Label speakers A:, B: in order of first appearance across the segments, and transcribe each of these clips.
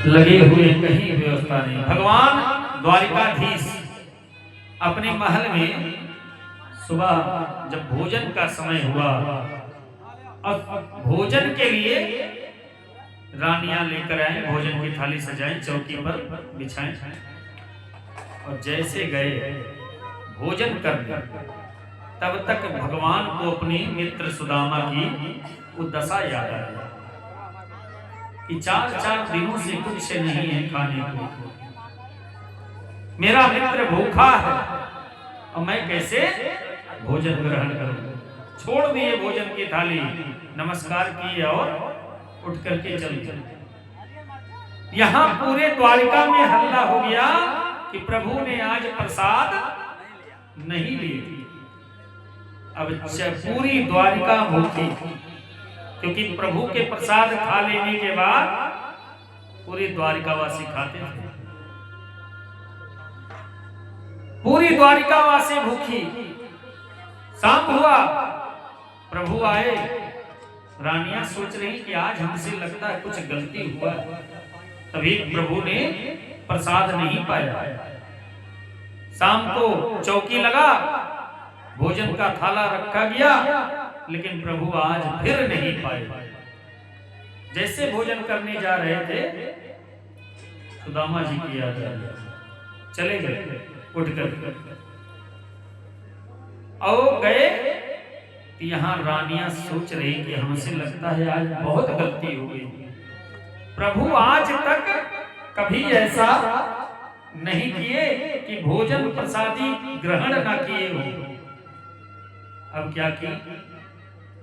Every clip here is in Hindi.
A: लगे हुए कहीं व्यवस्था नहीं। भगवान द्वारिकाधीश अपने महल में सुबह जब भोजन का समय हुआ और भोजन के लिए रानियां लेकर आए, भोजन की थाली सजाएं, चौकी पर बिछाएं और जैसे गए भोजन करने, तब तक भगवान को अपनी मित्र सुदामा की वो दशा याद आ गई कि 4-4 दिनों से कुछ नहीं है खाने को, मेरा मित्र भूखा है और मैं कैसे भोजन ग्रहण करूं। छोड़ दिए भोजन की थाली, नमस्कार किए और उठ करके चल गए। यहां पूरे द्वारिका में हल्ला हो गया कि प्रभु ने आज प्रसाद नहीं लिए। अब पूरी द्वारिका भूखी, क्योंकि प्रभु के प्रसाद खा लेने के बाद पूरी द्वारिकावासी खाते थे। पूरी द्वारिकावासी भूखी। शाम हुआ, प्रभु आए, रानियां सोच रही कि आज हमसे लगता है कुछ गलती हुआ। तभी प्रभु ने प्रसाद नहीं पाया। शाम को चौकी लगा, भोजन का थाला रखा गया, लेकिन प्रभु आज फिर नहीं पाए। जैसे भोजन करने जा रहे थे, सुदामा जी की याद आई, चले गए उठकर और गए। यहाँ रानियां सोच रही कि हमसे लगता है आज बहुत गलती हो गई। प्रभु आज तक कभी ऐसा नहीं किए कि भोजन प्रसादी ग्रहण न किए हो। अब क्या की,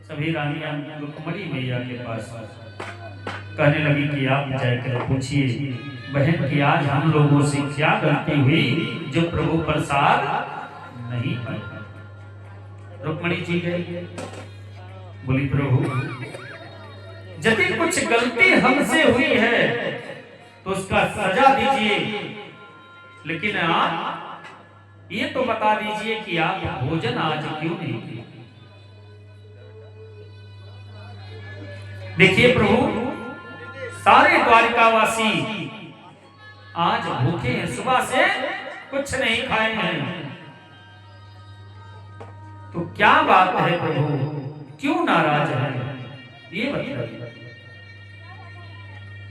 A: सभी रानियां रुक्मणी मैया के पास कहने लगी कि आप जाकर पूछिए बहन कि आज हम लोगों से क्या गलती हुई जो प्रभु प्रसाद नहीं पाए। रुक्मणी जी गई, बोली प्रभु यदि कुछ गलती हमसे हुई है तो उसका सजा दीजिए, लेकिन आप ये तो बता दीजिए कि आप भोजन आज क्यों नहीं किए। देखिए प्रभु, सारे द्वारिकावासी आज भूखे हैं, सुबह से कुछ नहीं खाए हैं। तो क्या बात है प्रभु, क्यों नाराज है, ये बताइए।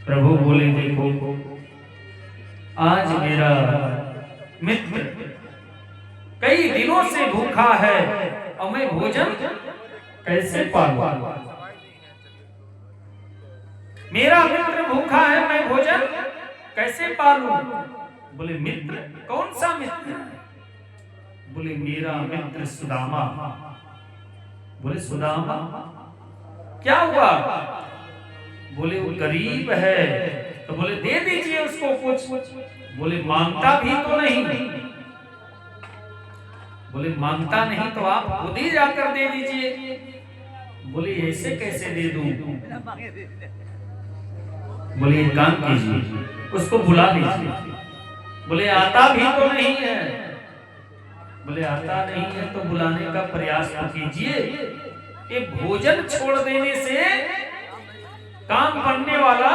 A: प्रभु बोले देखो, आज मेरा मित्र कई दिनों से भूखा है और मैं भोजन कैसे पाऊं। मेरा मित्र भूखा है, मैं भोजन कैसे पालूं। बोले मित्र, कौन सा मित्र। बोले मेरा मित्र सुदामा। बोले सुदामा क्या हुआ। बोले वो गरीब है। तो बोले दे दीजिए उसको कुछ। बोले मांगता भी तो नहीं। बोले मांगता नहीं तो आप खुद ही जाकर दे दीजिए। बोले ऐसे कैसे दे दूं। बोले एक काम कीजिए, उसको बुला लीजिए। बोले आता भी तो नहीं है। बोले आता नहीं है तो बुलाने का प्रयास तो कीजिए। ये भोजन छोड़ देने से काम बनने वाला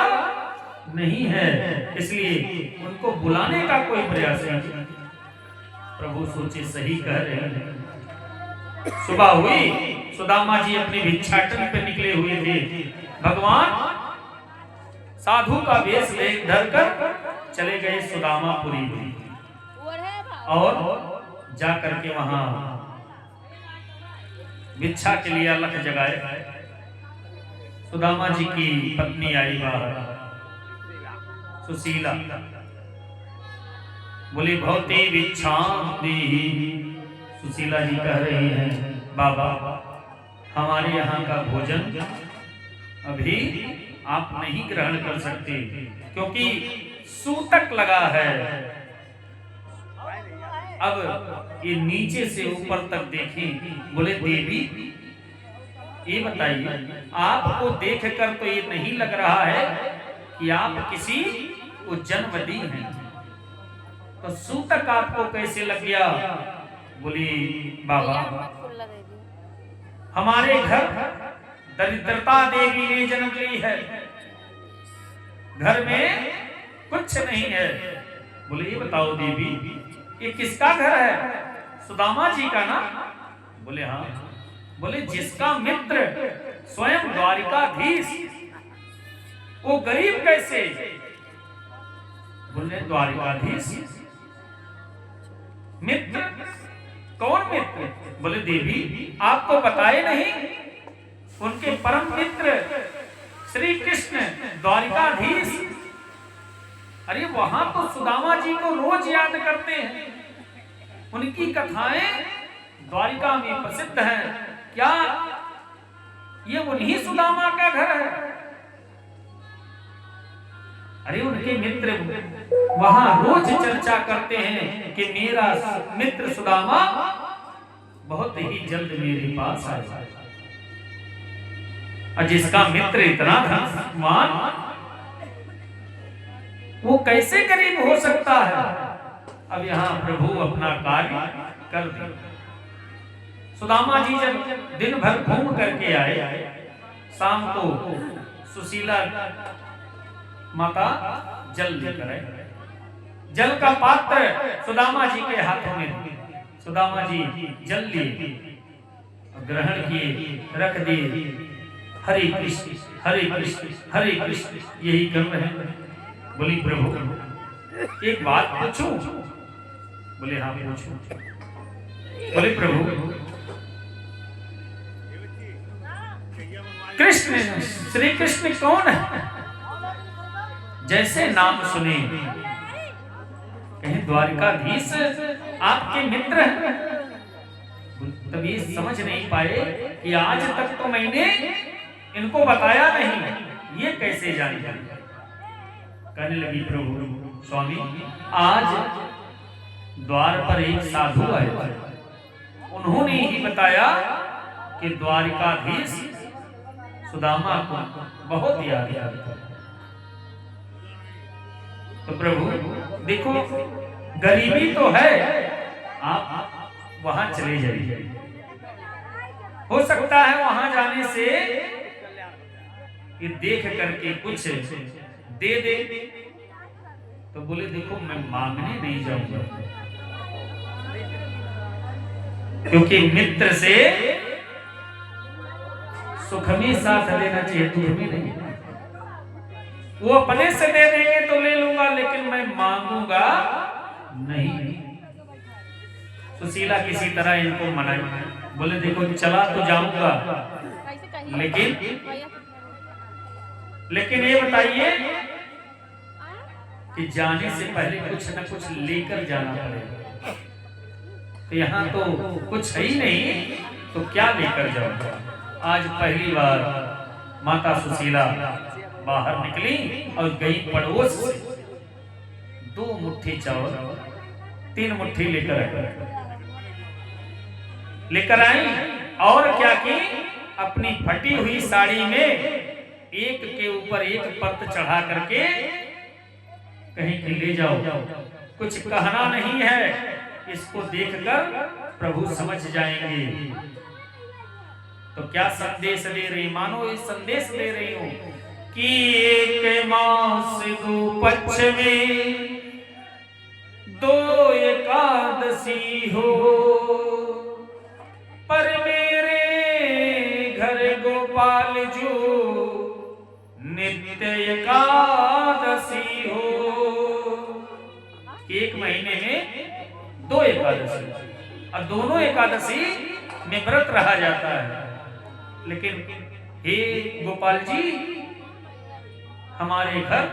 A: नहीं है, इसलिए उनको बुलाने का कोई प्रयास नहीं। प्रभु सोचे सही कह रहे हैं। सुबह हुई, सुदामा जी अपने भिक्षाटन पे निकले हुए थे। भगवान साधु का वेश ले धरकर चले गए सुदामापुरी और जाकर के वहां भिक्षा के लिए अलख जगाए। सुदामा जी की पत्नी आई बाहर, सुशीला, बोली भवती भिक्षाम देहि। सुशीला जी कह रही हैं बाबा हमारे यहाँ का भोजन अभी आप नहीं ग्रहण कर सकते क्योंकि सूतक लगा है। अब ये नीचे से ऊपर तक देखें। बोले देवी ये बताइए, आपको देखकर तो ये नहीं लग रहा है कि आप किसी उज्जैनवती हैं, तो सूतक आपको कैसे लग गया। बोली बाबा हमारे घर दरिद्रता देवी ने जन्म ली है, घर में कुछ नहीं है। बोले ये बताओ देवी, ये किसका घर है? सुदामा जी का ना? बोले हाँ। बोले जिसका मित्र स्वयं द्वारिकाधीश, वो गरीब कैसे? बोले द्वारिकाधीश मित्र? कौन मित्र? बोले देवी आपको बताए नहीं, उनके परम मित्र श्री कृष्ण द्वारिकाधीश। अरे वहां तो सुदामा जी को रोज याद करते हैं, उनकी कथाएं द्वारिका में प्रसिद्ध हैं। क्या ये उन्हीं सुदामा का घर है? अरे उनके मित्र वहां रोज चर्चा करते हैं कि मेरा मित्र सुदामा बहुत ही जल्द मेरे पास आएगा। और जिसका मित्र इतना धनवान, वो कैसे गरीब हो सकता है? अब यहाँ प्रभु अपना कार्य कर दे। सुदामा जी जब दिन भर घूम करके आए, शाम को सुशीला माता जल लेकर आए। जल का पात्र सुदामा जी के हाथों में, सुदामा जी जल लिए, ग्रहण किए, रख दिए। हरे कृष्ण हरे कृष्ण हरे कृष्ण यही कर रहे हैं। बोली प्रभु एक बात पूछूं? बोले हाँ पूछो। बोले प्रभु कृष्ण श्री कृष्ण कौन है? जैसे नाम सुने कहीं द्वारिकाधीश आपके मित्र हैं। तब ये समझ नहीं पाए कि आज तक तो मैंने इनको बताया नहीं, ये कैसे जान जाए। कहने लगी प्रभु स्वामी आज द्वार पर एक साधु आए, उन्होंने ही बताया कि द्वारिकाधीश सुदामा को बहुत याद करता। तो प्रभु देखो गरीबी तो है, आप वहां चले जाइए, हो सकता है वहां जाने से ये देख करके कुछ दे दे। तो बोले देखो मैं मांगने नहीं जाऊंगा, क्योंकि मित्र से सुख में साथ देना चाहिए, दुख में नहीं। वो अपने से दे देंगे तो ले लूंगा, लेकिन मैं मांगूंगा नहीं। सुशीला किसी तरह इनको मनाई। बोले देखो चला तो जाऊंगा, लेकिन ये बताइए कि जाने से पहले कुछ न कुछ लेकर जाना पड़ेगा। तो यहाँ तो कुछ है ही नहीं, तो क्या लेकर जाऊंगा? आज पहली बार माता सुशीला बाहर निकली और गई पड़ोस से 2 मुट्ठी चावल 3 मुट्ठी लेकर आई। और क्या की, अपनी फटी हुई साड़ी में एक के ऊपर एक परत चढ़ा करके कहीं कि ले जाओ, कुछ कहना नहीं है, इसको देखकर प्रभु समझ जाएंगे। तो क्या संदेश दे रही? मानो ये संदेश दे रही हूं कि एक मास 2 पक्ष में 2 एकादशी हो, पर मेरे घर गोपाल जो नित्य एकादशी हो। एक महीने में 2 एकादशी, और दोनों एकादशी में व्रत रहा जाता है। लेकिन हे गोपाल जी, हमारे घर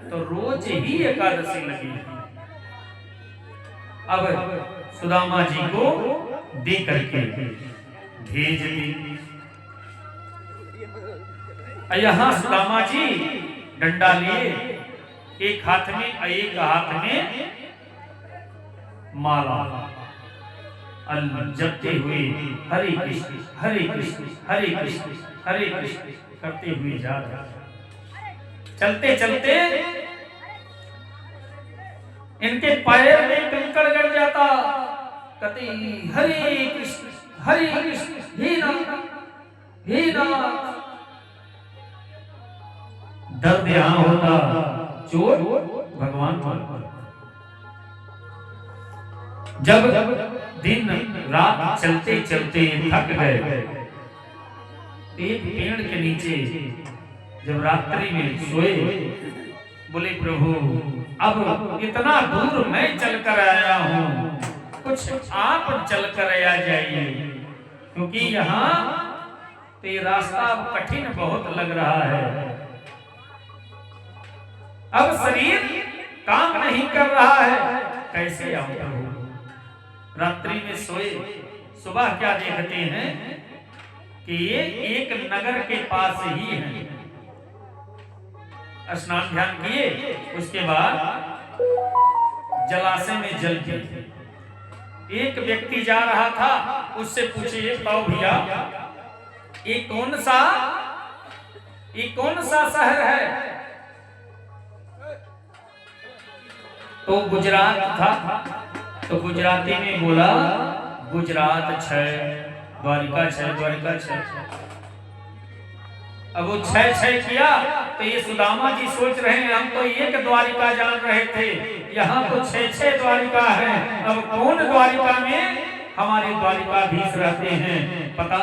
A: तो रोज ही एकादशी लगी है। अब सुदामा जी को दे करके भेज दी। यहाँ सुदामा जी डंडा लिए, एक हाथ में एक हाथ में माला जपते हुए हरे कृष्ण हरे कृष्ण हरे कृष्ण हरे कृष्ण करते हुए जा रहे। चलते चलते इनके पैर में कंकड़ गड़ जाता, कहते हरे कृष्ण हे नाथ हे नाथ। दर्द यहाँ होता, चोट भगवान पर। जब दिन रात चलते चलते थक गए, एक पेड़ के नीचे जब रात्रि में सोए, बोले प्रभु अब इतना दूर मैं चलकर आया हूँ, कुछ आप चलकर आ जाइए, क्योंकि यहाँ तो ये रास्ता अब कठिन बहुत लग रहा है। अब शरीर काम नहीं कर रहा है, कैसे आऊं प्रभु। रात्रि में सोए, सुबह क्या देखते हैं कि ये एक नगर के पास ही है। स्नान ध्यान किए, उसके बाद जलाशय में जल पिए। एक व्यक्ति जा रहा था, उससे पूछिए पाओ भैया ये कौन सा शहर है? तो गुजरात था, तो गुजराती में बोला गुजरात 6, द्वारिका 6, द्वारिका 6। अब वो 6 किया, तो ये सुदामा जी सोच रहे हैं हम तो एक द्वारिका जान रहे थे, यहाँ तो 6 द्वारिका है। अब कौन द्वारिका में हमारे द्वारिकाधीश रहते हैं पता।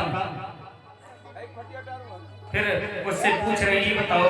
A: फिर उससे पूछ रहे, ये बताओ